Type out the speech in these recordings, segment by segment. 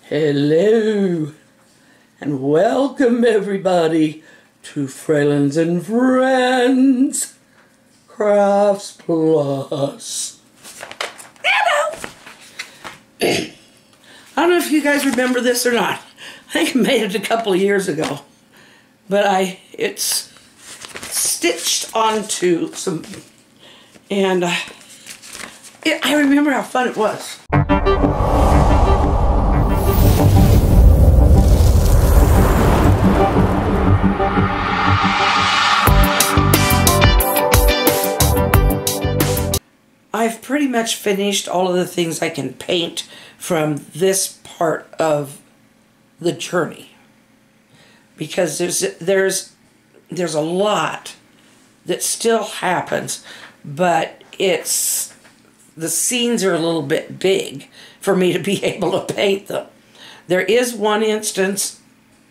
Hello, and welcome everybody to Fralins and Friends Crafts Plus. Hello! I don't know if you guys remember this or not. I think I made it a couple of years ago, but it's stitched onto some, and I remember how fun it was. I've pretty much finished all of the things I can paint from this part of the journey, because there's a lot that still happens, but the scenes are a little bit big for me to be able to paint them. There is one instance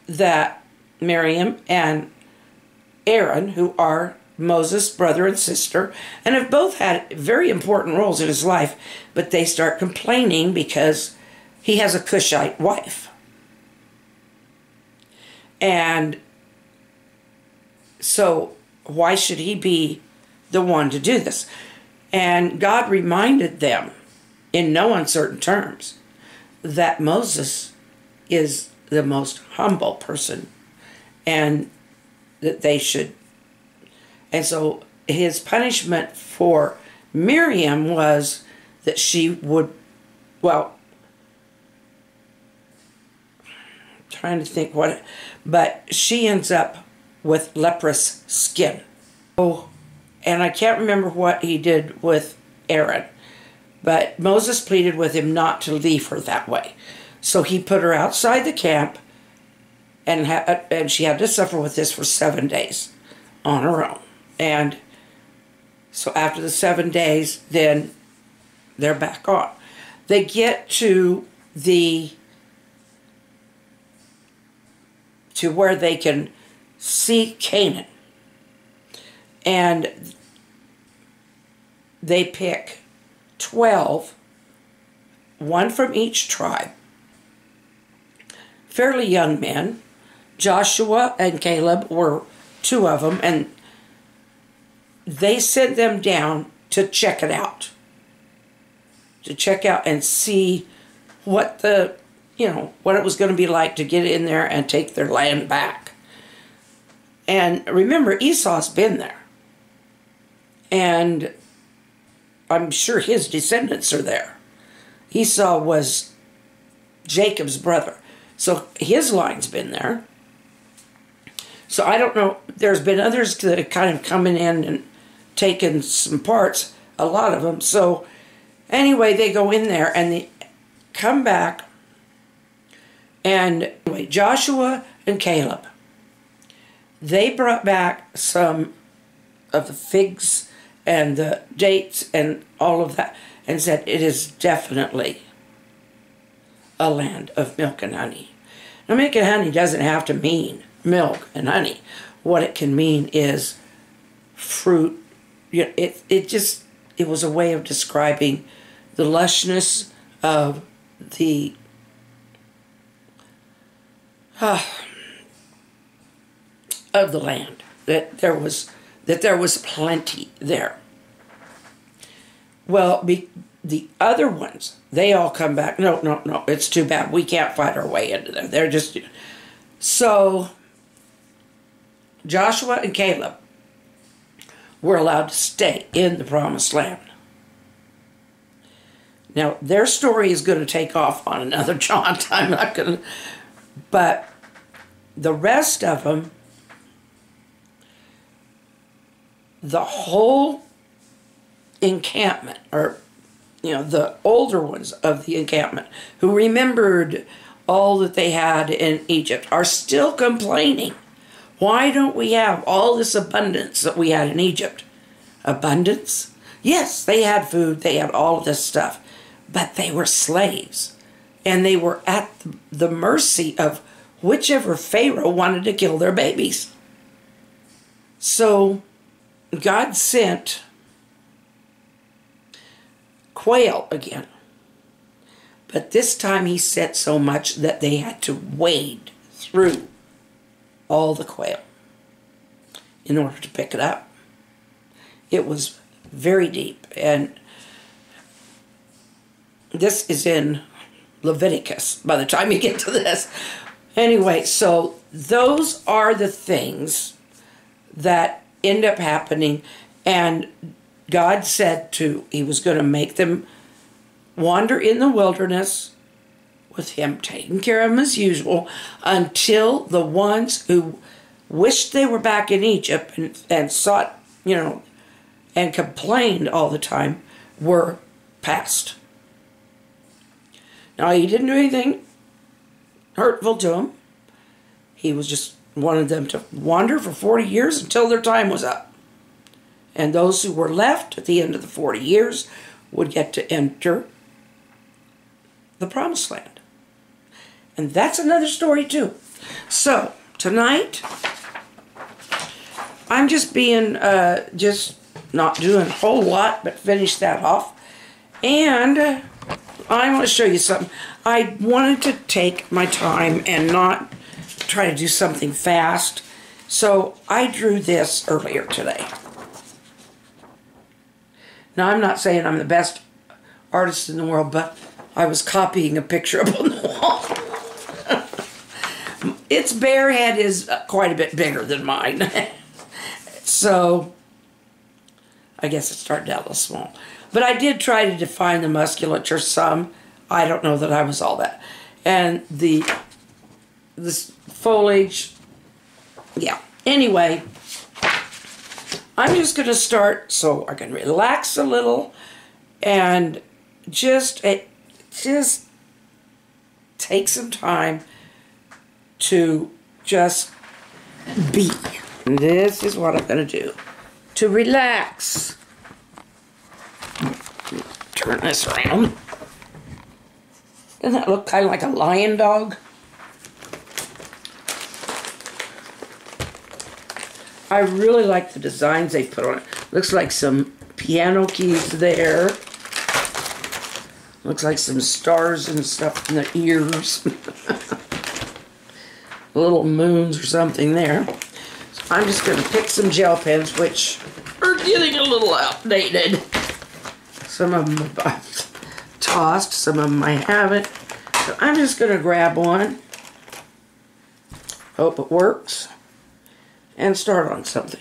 that Miriam and Aaron, who are Moses' brother and sister, and have both had very important roles in his life, but they start complaining because he has a Cushite wife. And so why should he be the one to do this? And God reminded them in no uncertain terms that Moses is the most humble person, and that they should. And so his punishment for Miriam was that she would, well, I'm trying to think but she ends up with leprous skin. Oh, and I can't remember what he did with Aaron, but Moses pleaded with him not to leave her that way. So he put her outside the camp, and she had to suffer with this for 7 days on her own. And so after the 7 days, then they're back on. They get to where they can see Canaan. And they pick 12, one from each tribe, fairly young men. Joshua and Caleb were two of them, and they sent them down to check it out. To check out and see what what it was going to be like to get in there and take their land back. And remember, Esau's been there. And I'm sure his descendants are there. Esau was Jacob's brother. So his line's been there. So I don't know. There's been others that have kind of come in and taken some parts, a lot of them. So anyway, they go in there and they come back. And anyway, Joshua and Caleb, they brought back some of the figs and the dates and all of that, and said it is definitely a land of milk and honey. Now, milk and honey doesn't have to mean milk and honey. What it can mean is fruit. It was a way of describing the lushness of the land. That there was plenty there. Well, the other ones, they all come back. No, it's too bad. We can't fight our way into there. They're just... So Joshua and Caleb were allowed to stay in the promised land. Now, their story is going to take off on another jaunt. I'm not going to... But the rest of them, the whole encampment, or, the older ones of the encampment, who remembered all that they had in Egypt, are still complaining. Why don't we have all this abundance that we had in Egypt? Abundance? Yes, they had food, they had all of this stuff, but they were slaves, and they were at the mercy of whichever Pharaoh wanted to kill their babies. So God sent quail again. But this time he set so much that they had to wade through all the quail in order to pick it up. It was very deep, and this is in Leviticus by the time you get to this. Anyway, so those are the things that end up happening, and God said he was going to make them wander in the wilderness with him taking care of them as usual until the ones who wished they were back in Egypt and sought, and complained all the time were past. Now, he didn't do anything hurtful to them. He was just wanted them to wander for 40 years until their time was up. And those who were left at the end of the 40 years would get to enter the Promised Land. And that's another story too. So, tonight, I'm just being, just not doing a whole lot, but finish that off. And I want to show you something. I wanted to take my time and not try to do something fast. So I drew this earlier today. Now, I'm not saying I'm the best artist in the world, but I was copying a picture up on the wall. Its bear head is quite a bit bigger than mine. So I guess it started out a little small. But I did try to define the musculature some. I don't know that I was all that. And this foliage, yeah. Anyway, I'm just going to start so I can relax a little and just take some time to just be. And this is what I'm going to do to relax. Turn this around. Doesn't that look kind of like a lion dog? I really like the designs they put on it. Looks like some piano keys there. Looks like some stars and stuff in the ears. Little moons or something there. So I'm just going to pick some gel pens, which are getting a little outdated. Some of them I've tossed, some of them I haven't. So I'm just going to grab one. Hope it works. And start on something.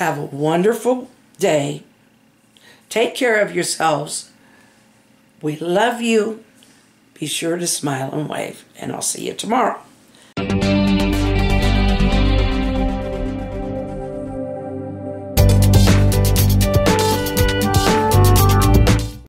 Have a wonderful day. Take care of yourselves. We love you. Be sure to smile and wave, and I'll see you tomorrow.